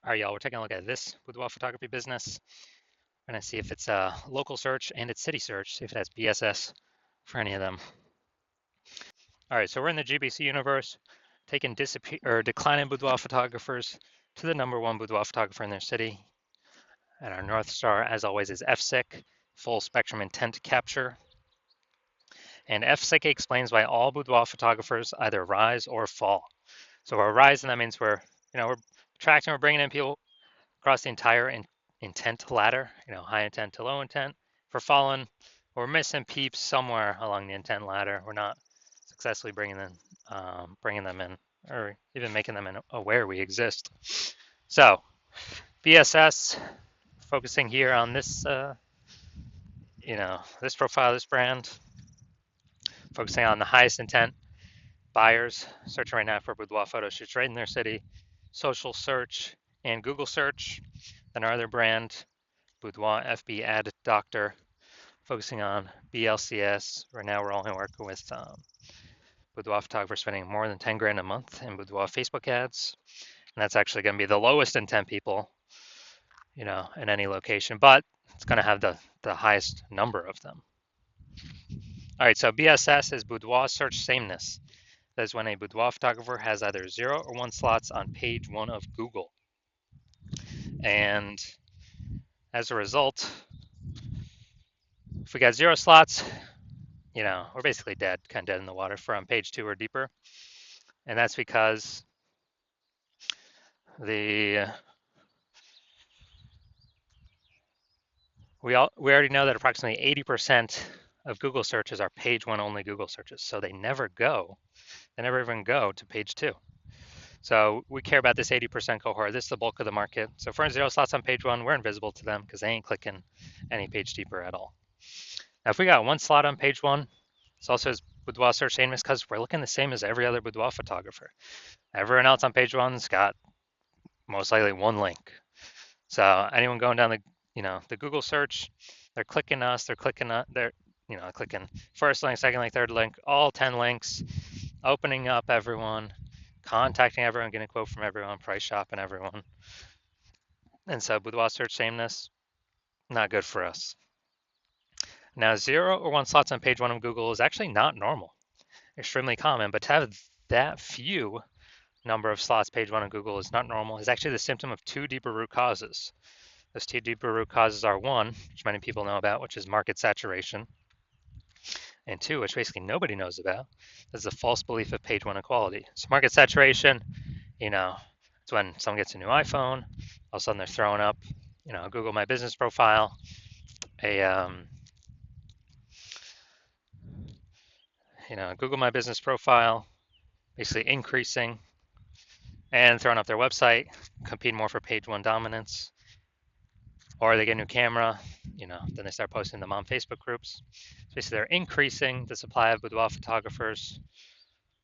All right, y'all, we're taking a look at this boudoir photography business. We're gonna see if it's a local search and it's city search, see if it has BSS for any of them. All right, so we're in the GBC universe, taking declining boudoir photographers to the number one boudoir photographer in their city. And our North Star, as always, is FSIC, full spectrum intent capture. And FSIC explains why all boudoir photographers either rise or fall. So we're rising, that means we're attracting, we're bringing in people across the entire intent ladder, high intent to low intent. If we're falling, we're missing peeps somewhere along the intent ladder. We're not successfully bringing them in, or even making them aware we exist. So, BSS, focusing here on this, this profile, this brand, focusing on the highest intent buyers, searching right now for boudoir photo shoots right in their city, social search and Google search. Then our other brand, Boudoir FB Ad Doctor, focusing on BLCS. Right now, we're only working with boudoir photographers spending more than 10 grand a month in boudoir Facebook ads. And that's actually going to be the lowest intent people, in any location, but it's going to have the highest number of them. All right, so BSS is boudoir search sameness. That is when a boudoir photographer has either 0 or 1 slots on page 1 of Google. And as a result, if we got 0 slots, we're basically dead, kind of dead in the water for on page 2 or deeper. And that's because we already know that approximately 80% of Google searches are page 1 only Google searches. So they never even go to page 2. So we care about this 80% cohort. This is the bulk of the market. So if we're in 0 slots on page 1, we're invisible to them because they ain't clicking any page deeper at all. Now, if we got 1 slot on page 1, this also is boudoir search sameness because we're looking the same as every other boudoir photographer. Everyone else on page 1's got most likely 1 link. So anyone going down the Google search, they're clicking us, they're clicking first link, second link, third link, all 10 links, opening up everyone, contacting everyone, getting a quote from everyone, price shopping everyone. And so boudoir search sameness, not good for us. Now, 0 or 1 slots on page 1 of Google is actually not normal, extremely common, but to have that few number of slots page 1 of Google is not normal. It's actually the symptom of 2 deeper root causes. Those 2 deeper root causes are 1, which many people know about, which is market saturation, and 2, which basically nobody knows about, is the false belief of page 1 equality. So market saturation, it's when someone gets a new iPhone, all of a sudden they're throwing up, Google My Business profile, Google My Business profile, basically increasing and throwing up their website, competing more for page 1 dominance, or they get a new camera, then they start posting them on Facebook groups. So basically, they're increasing the supply of boudoir photographers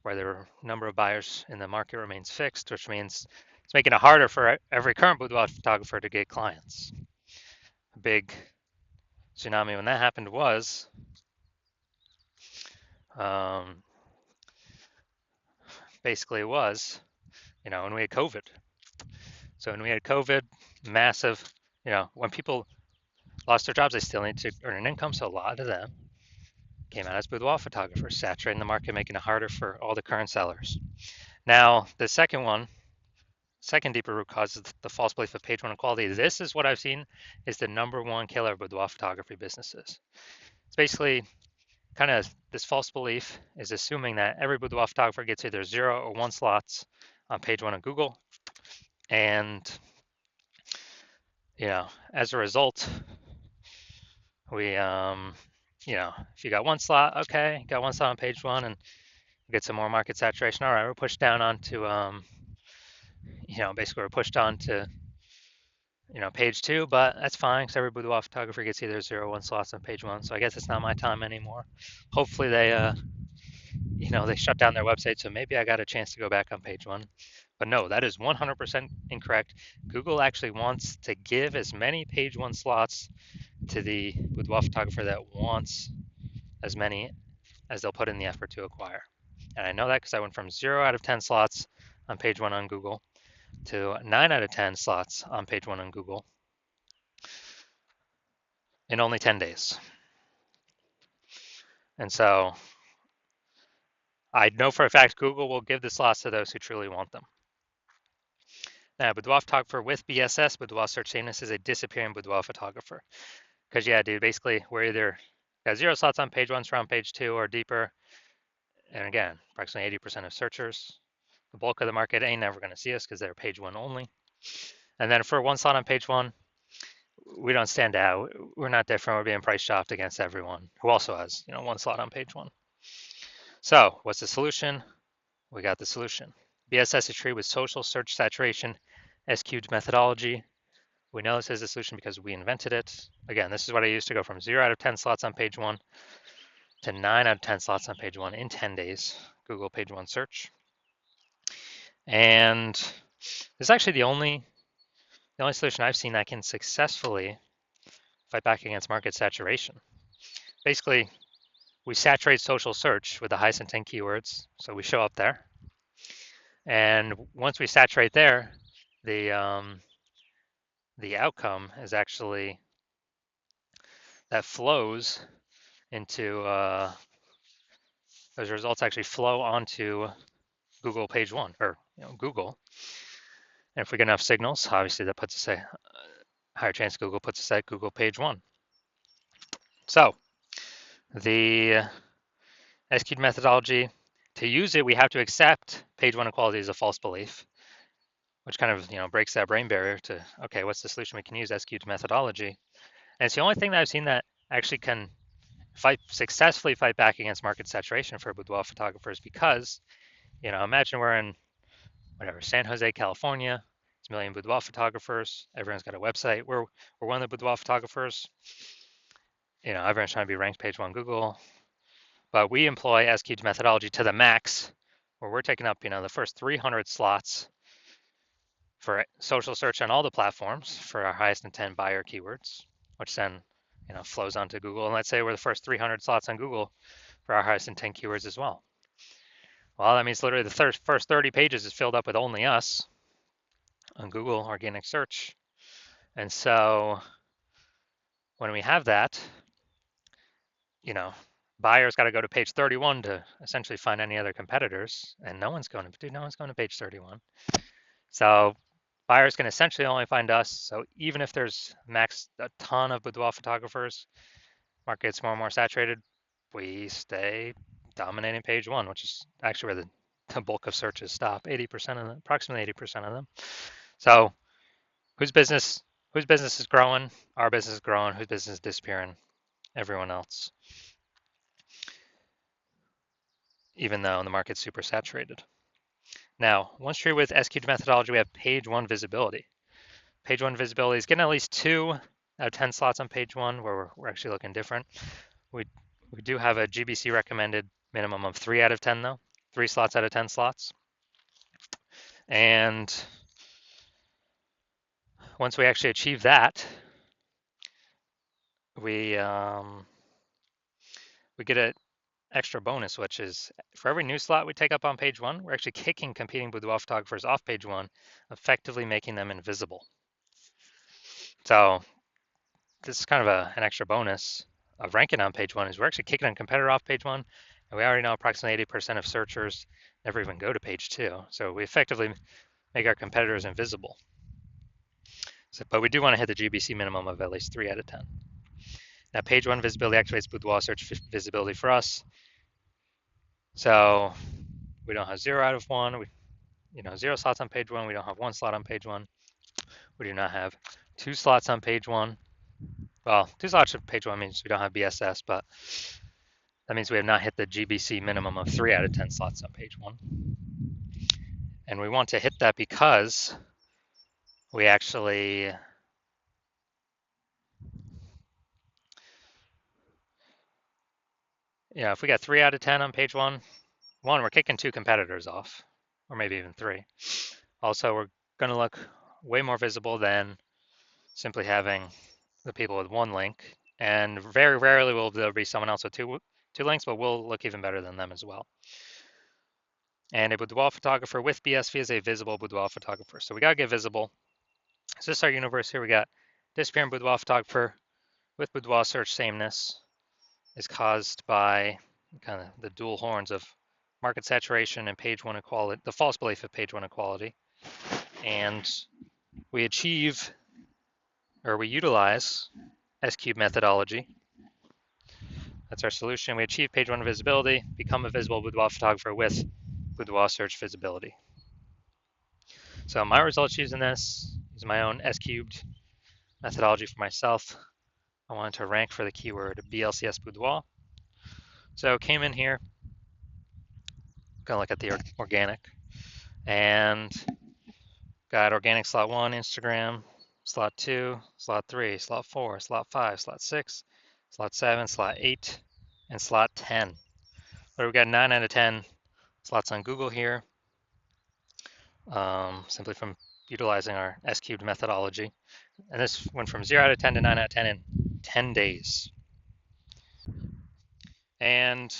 where the number of buyers in the market remains fixed, which means it's making it harder for every current boudoir photographer to get clients. A big tsunami when that happened was when we had COVID. So when we had COVID, massive, when people lost their jobs, they still need to earn an income. So a lot of them came out as boudoir photographers, saturating the market, making it harder for all the current sellers. Now, the second deeper root cause is the false belief of page 1 equality. This is what I've seen is the number 1 killer of boudoir photography businesses. It's basically kind of this false belief is assuming that every boudoir photographer gets either 0 or 1 slots on page 1 of Google. And, as a result, we, if you got 1 slot, okay, got 1 slot on page 1 and get some more market saturation. All right, we're pushed down onto, basically we're pushed on to, page 2, but that's fine because every boudoir photographer gets either 0 or 1 slots on page 1. So I guess it's not my time anymore. Hopefully they, they shut down their website. So maybe I got a chance to go back on page 1. But no, that is 100% incorrect. Google actually wants to give as many page 1 slots to the boudoir photographer that wants as many as they'll put in the effort to acquire. And I know that because I went from 0 out of 10 slots on page 1 on Google to 9 out of 10 slots on page 1 on Google in only 10 days. And so I know for a fact Google will give the slots to those who truly want them. Now, Boudoir photographer with BSS, Boudoir search sameness, is a disappearing Boudoir photographer. Because yeah, dude, basically we're either got 0 slots on page 1, so on page 2 or deeper. And again, approximately 80% of searchers. The bulk of the market ain't never going to see us because they're page 1 only. And then for 1 slot on page 1, we don't stand out. We're not different. We're being price shopped against everyone who also has, 1 slot on page 1. So what's the solution? We got the solution. BSS is treated with social search saturation, SQ'd methodology. We know this is a solution because we invented it. Again, this is what I used to go from 0 out of 10 slots on page 1 to 9 out of 10 slots on page 1 in 10 days, Google page 1 search. And this is actually the only solution I've seen that can successfully fight back against market saturation. Basically, we saturate social search with the highest intent keywords, so we show up there. And once we saturate there, the outcome is actually that flows into those results actually flow onto Google page 1 or Google. And if we get enough signals, obviously that puts us a higher chance Google puts us at Google page 1. So the SQ'd methodology, to use it, we have to accept page 1 equality as a false belief, which kind of breaks that brain barrier to, okay, what's the solution we can use? SQ'd methodology. And it's the only thing that I've seen that actually can successfully fight back against market saturation for boudoir photographers, because imagine we're in San Jose, California. It's a million boudoir photographers. Everyone's got a website. We're one of the boudoir photographers. Everyone's trying to be ranked page 1 Google, but we employ SQ'd methodology to the max, where we're taking up the first 300 slots for social search on all the platforms for our highest intent buyer keywords, which then flows onto Google. And let's say we're the first 300 slots on Google for our highest intent keywords as well. Well, that means literally the first 30 pages is filled up with only us on Google organic search. And so when we have that, buyers got to go to page 31 to essentially find any other competitors, and no one's going to page 31. So buyers can essentially only find us. So even if there's a ton of boudoir photographers, market gets more and more saturated, we stay dominating page 1, which is actually where the bulk of searches stop. Approximately 80% of them. So whose business is growing? Our business is growing. Whose business is disappearing? Everyone else. Even though the market's super saturated. Now, once treated with SQ'd methodology, we have page 1 visibility. Page 1 visibility is getting at least 2 out of 10 slots on page 1, where we're actually looking different. We do have a GBC recommended minimum of 3 out of 10 though, 3 slots out of 10 slots. And once we actually achieve that, we get an extra bonus, which is for every new slot we take up on page 1, we're actually kicking competing boudoir photographers off page 1, effectively making them invisible. So this is kind of an extra bonus of ranking on page 1, is we're actually kicking a competitor off page 1, and we already know approximately 80% of searchers never even go to page 2. So we effectively make our competitors invisible. But we do want to hit the GBC minimum of at least 3 out of 10. Now, page 1 visibility activates boudoir search visibility for us. So we don't have 0 out of 1. 0 slots on page 1. We don't have 1 slot on page 1. We do not have 2 slots on page 1. Well, 2 slots on page 1 means we don't have BSS, but that means we have not hit the GBC minimum of 3 out of 10 slots on page 1. And we want to hit that because we actually if we got 3 out of 10 on page 1, we're kicking 2 competitors off, or maybe even 3. Also, we're going to look way more visible than simply having the people with 1 link. And very rarely will there be someone else with two links, but we'll look even better than them as well. And a boudoir photographer with BSV is a visible boudoir photographer. So we got to get visible. So this is our universe here. We got disappearing boudoir photographer with boudoir search sameness is caused by kind of the dual horns of market saturation and page one equality, the false belief of page one equality. And we achieve, or we utilize S-cube methodology. That's our solution. We achieve page one visibility, become a visible boudoir photographer with boudoir search visibility. So my results using this is my own S-cubed methodology for myself. I wanted to rank for the keyword BLCS boudoir. So came in here, gonna look at the organic, and got organic slot 1, Instagram, slot 2, slot 3, slot 4, slot 5, slot 6, slot 7, slot 8, and slot 10. So we got 9 out of 10 slots on Google here, simply from utilizing our S-cubed methodology. And this went from 0 out of 10 to 9 out of 10 in 10 days. And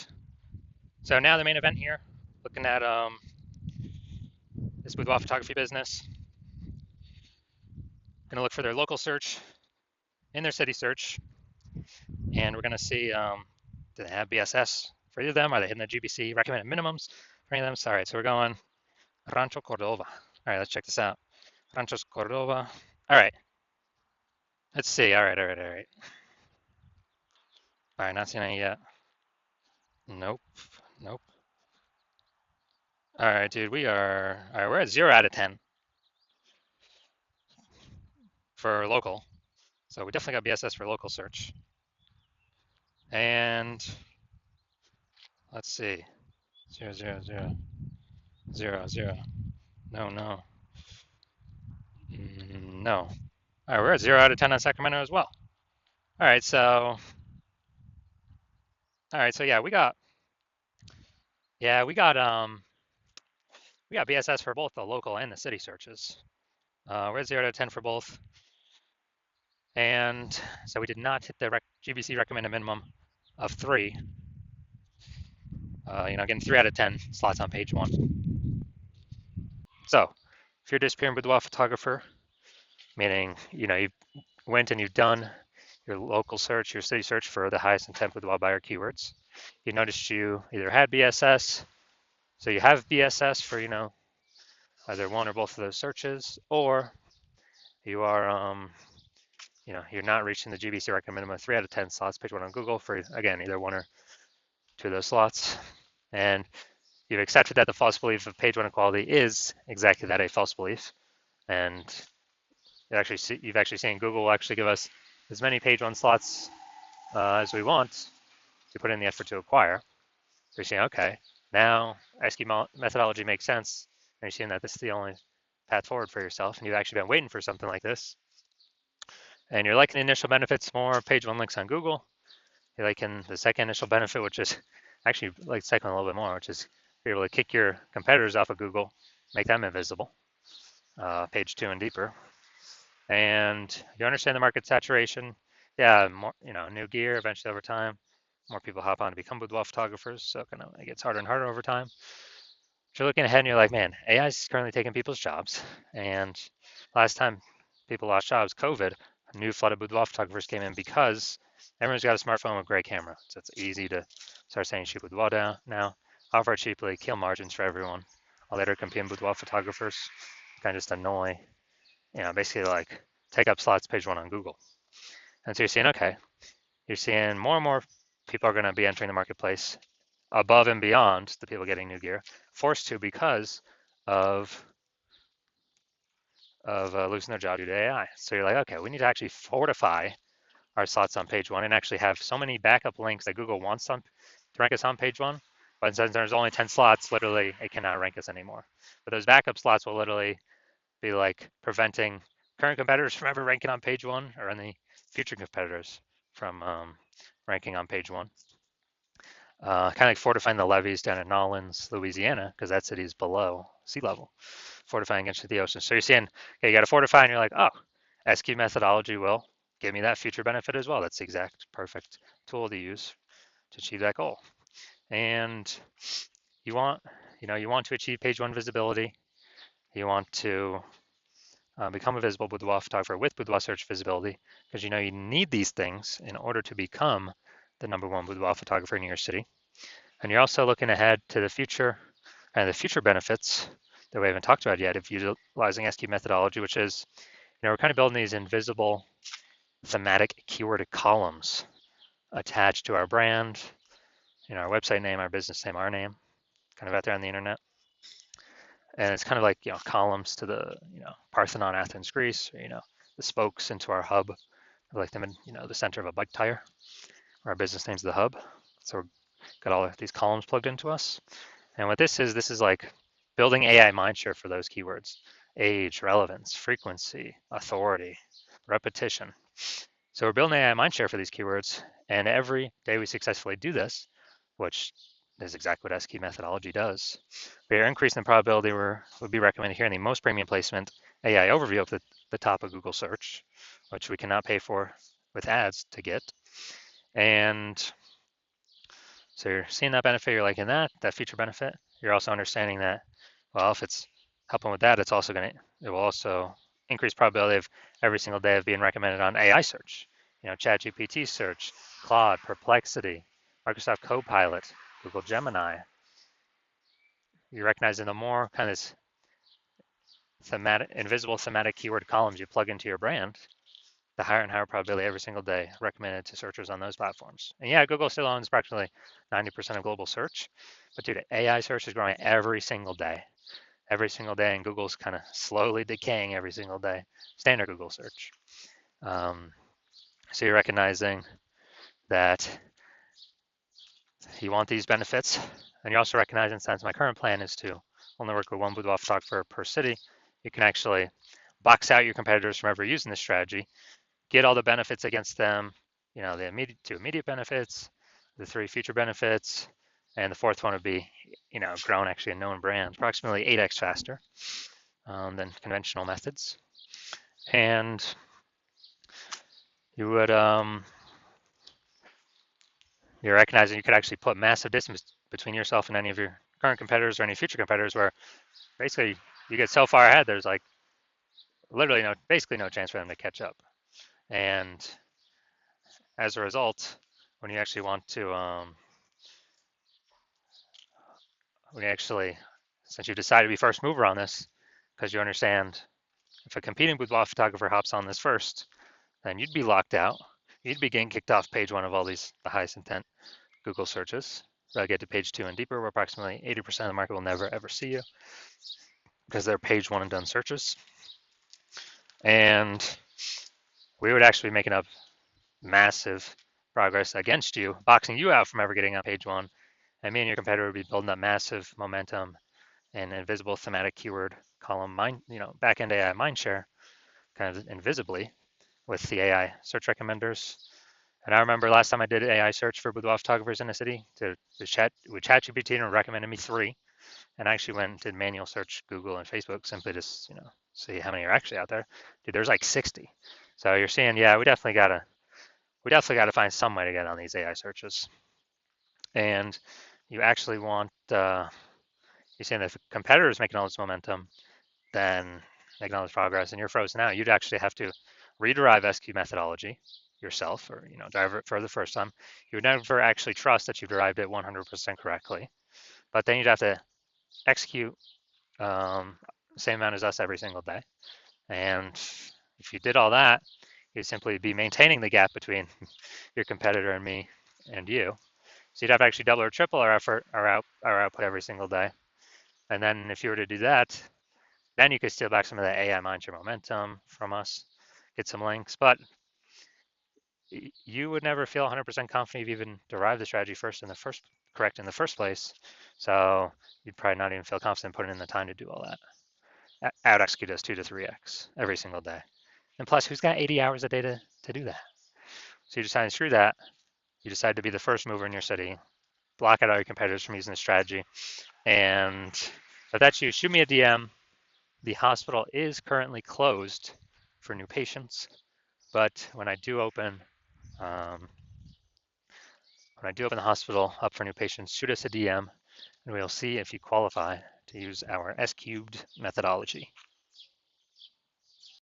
so now the main event here, looking at this boudoir photography business. Going to look for their local search in their city search, and we're going to see do they have BSS for either of them? Are they hitting the GBC recommended minimums for any of them? All right, so we're going Rancho Cordova. All right, let's check this out. Rancho Cordova. All right, let's see. All right. All right, not seeing any yet. Nope. All right, dude, all right, we're at 0 out of 10 for local. So we definitely got BSS for local search. And let's see. 0, 0, 0, 0, 0. No. No. All right, we're at 0 out of 10 on Sacramento as well. All right, so yeah, we got BSS for both the local and the city searches. We're at 0 out of 10 for both. And so we did not hit the GBC recommended minimum of 3. Getting 3 out of 10 slots on page 1. So if you're a disappearing boudoir photographer, meaning, you went and you've done your local search, your city search for the highest intent boudoir buyer keywords, you noticed you either had BSS, so you have BSS for, either one or both of those searches, or you are, you're not reaching the GBC recommended minimum of 3 out of 10 slots, page 1 on Google for, again, either 1 or 2 of those slots. And you've accepted that the false belief of page 1 equality is exactly that, a false belief. And you've actually seen Google will actually give us as many page 1 slots as we want to put in the effort to acquire. So you're saying, okay, now S-cube methodology makes sense, and you're seeing that this is the only path forward for yourself, and you've actually been waiting for something like this. And you're liking the initial benefits more, page 1 links on Google. You're liking the second initial benefit, which is actually like the second one a little bit more, which is you're able to kick your competitors off of Google, make them invisible, page 2 and deeper. And you understand the market saturation. Yeah, more, new gear eventually over time. More people hop on to become boudoir photographers, so it gets harder and harder over time. But you're looking ahead and you're like, man, AI is currently taking people's jobs. And last time people lost jobs, COVID, a new flood of boudoir photographers came in because everyone's got a smartphone with a great camera. So it's easy to start saying cheap boudoir down now. Offer cheaply, kill margins for everyone. I'll later compete boudoir photographers, kind of just annoy, basically like take up slots page 1 on Google. And so you're seeing, okay, you're seeing more and more people are going to be entering the marketplace above and beyond the people getting new gear, forced to because of losing their job due to AI. So you're like, okay, we need to actually fortify our slots on page 1 and actually have so many backup links that Google wants to rank us on page 1. But since there's only 10 slots, literally it cannot rank us anymore. But those backup slots will literally be like preventing current competitors from ever ranking on page 1 or any future competitors from ranking on page 1. Kind of like fortifying the levees down in Nolens, Louisiana, because that city is below sea level, fortifying against the ocean. So you're seeing, okay, you got to fortify, and you're like, oh, S-cube methodology will give me that future benefit as well. That's the exact perfect tool to use to achieve that goal. And you want you want to achieve page one visibility. You want to become a visible boudoir photographer with boudoir search visibility, because you need these things in order to become the #1 boudoir photographer in your city. And you're also looking ahead to the future and the future benefits that we haven't talked about yet of utilizing SQ methodology, which is, we're kind of building these invisible thematic keyword columns attached to our brand, our website name, our business name, our name, kind of out there on the internet. And it's kind of like, columns to the, Parthenon, Athens, Greece, or, the spokes into our hub, like them in, the center of a bike tire, where our business name's the hub. So we've got all of these columns plugged into us. And what this is like building AI mindshare for those keywords: age, relevance, frequency, authority, repetition. So we're building AI mindshare for these keywords, and every day we successfully do this, which is exactly what SQ methodology does, we are increasing the probability we'll be recommended here in the most premium placement AI overview of the top of Google search, which we cannot pay for with ads to get. And so you're seeing that benefit, you're liking that feature benefit. You're also understanding that, well, if it's helping with that, it will also increase probability of every single day of being recommended on AI search, ChatGPT search, Claude, Perplexity, Microsoft Copilot, Google Gemini. You're recognizing the more kind of invisible thematic keyword columns you plug into your brand, the higher and higher probability every single day recommended to searchers on those platforms. And yeah, Google still owns practically 90% of global search, but dude, AI search is growing every single day, and Google's kind of slowly decaying every single day. Standard Google search. So you're recognizing that you want these benefits, and you're also recognizing, since my current plan is to only work with one boudoir photographer per city, you can actually box out your competitors from ever using this strategy, get all the benefits against them, the immediate benefits, the 3 future benefits, and the 4th one would be, grown actually a known brand, approximately 8x faster than conventional methods. And you would, you're recognizing you could actually put massive distance between yourself and any of your current competitors or any future competitors, where basically you get so far ahead, there's like literally basically no chance for them to catch up. And as a result, when you actually want to, since you decide to be first mover on this, because you understand if a competing boudoir photographer hops on this first, then you'd be locked out. You'd be getting kicked off page 1 of all the highest intent Google searches. They'll get to page 2 and deeper, where approximately 80% of the market will never ever see you because they're page 1 and done searches. And we would actually be making up massive progress against you, boxing you out from ever getting on page 1. And me and your competitor would be building up massive momentum and invisible thematic keyword column backend AI mindshare, kind of invisibly, with the AI search recommenders. And I remember last time I did AI search for boudoir photographers in a city with ChatGPT, and recommended me 3. And I actually went and did manual search Google and Facebook simply to see how many are actually out there. Dude, there's like 60. So you're seeing, yeah, we definitely gotta find some way to get on these AI searches. And you actually want, you're saying that if a competitor is making all this momentum, then making all this progress, and you're frozen out, you'd actually have to rederive SQ methodology yourself, or drive it for the first time. You would never actually trust that you've derived it 100% correctly, but then you'd have to execute the same amount as us every single day. And if you did all that, you'd simply be maintaining the gap between your competitor and me and you. So you'd have to actually double or triple our effort, our output every single day. And then if you were to do that, then you could steal back some of that AI mindshare momentum from us, get some links, but you would never feel 100% confident you've even derived the strategy correct in the first place. So you'd probably not even feel confident putting in the time to do all that. Out execute us 2 to 3x every single day. And plus, who's got 80 hours a day to do that? So you decide to screw that. You decide to be the first mover in your city, block out all your competitors from using the strategy. And if that's you, shoot me a DM. The hospital is currently closed for new patients, but when I do open the hospital up for new patients, shoot us a DM, and we'll see if you qualify to use our S cubed methodology.